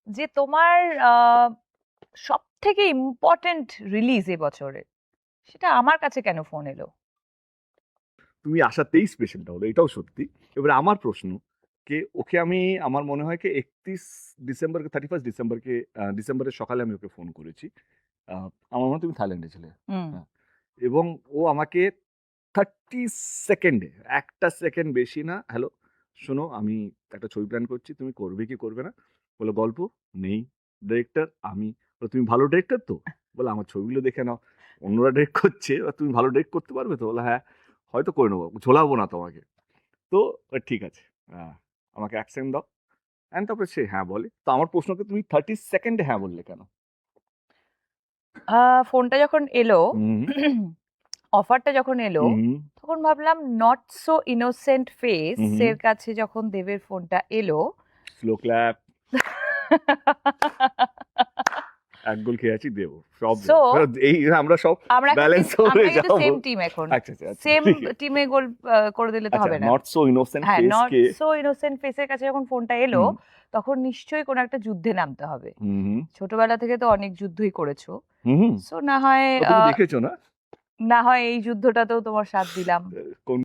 যে তোমার সব থেকে ইম্পর্টেন্ট রিলিজ এবছরে, সেটা আমার কাছে কেন ফোন এলো? তুমি আসাতেই স্পেশালটা হলো, এটাও সত্যি। এবারে আমার প্রশ্ন, ওকে আমি আমার মনে হয় 31 ডিসেম্বরকে 31 ডিসেম্বরকে ডিসেম্বরের সকালে আমি ওকে ফোন করেছি। আমার মনে হয় তুমি থাইল্যান্ডে ছিলে। হুম। হ্যাঁ, এবং ও আমাকে 30 সেকেন্ডে, 1 সেকেন্ড বেশি না, হ্যালো শোনো আমি একটা ছবি প্ল্যান করছি, তুমি করবে কি করবে না? বলো গল্প নেই, ডিরেক্টর আমি। বলো তুমি ভালো ডিরেক্টর তো? বলে আমার ছবিগুলো দেখে নাও, অন্যরা ডিরেক্ট করছে, তুমি ভালো ডিরেক্ট করতে পারবে তো? বলে হ্যাঁ হয়তো করে নেবো, ঝোলাবো না তোমাকে। তো ঠিক আছে, আমাকে অ্যাকসেন্ট দাও। অ্যান্ড তারপরে সে হ্যাঁ বলে। তো আমার প্রশ্নকে তুমি 30 সেকেন্ডে হ্যাঁ বললে কেন? ফোনটা যখন এলো, হুম অফারটা যখন এলো, হুম তখন ভাবলাম নট সো ইনোসেন্ট ফেস হুম এর কাছে যখন দেবের ফোনটা এলো। স্লো ক্ল্যাপ, এক গোল খেয়ে আছি, দেবো সব সো দেবো। এই আমরা সব আমরা এখন ব্যালেন্স আমরা হয়ে কিন্তু যাবো। সেম টিম এখন। আচ্ছা আচ্ছা আচ্ছা, সেম ঠিক আছে। টিমে গোল করে দিলে তো আচ্ছা, হবে না। নট সো ইনোসেন্ট হ্যাঁ, face not K. So innocent ফেসের কাছে যখন ফোনটা এলো, হুম তখন নিশ্চয়ই কোনো একটা যুদ্ধে নামতে হবে। হুম হুম ছোটবেলা থেকে তো অনেক যুদ্ধই করেছো। হুম। সো না হয় ও তুমি দেখেছো না না হয় এই যুদ্ধটাতেও তোমার সাথ দিলাম। কোন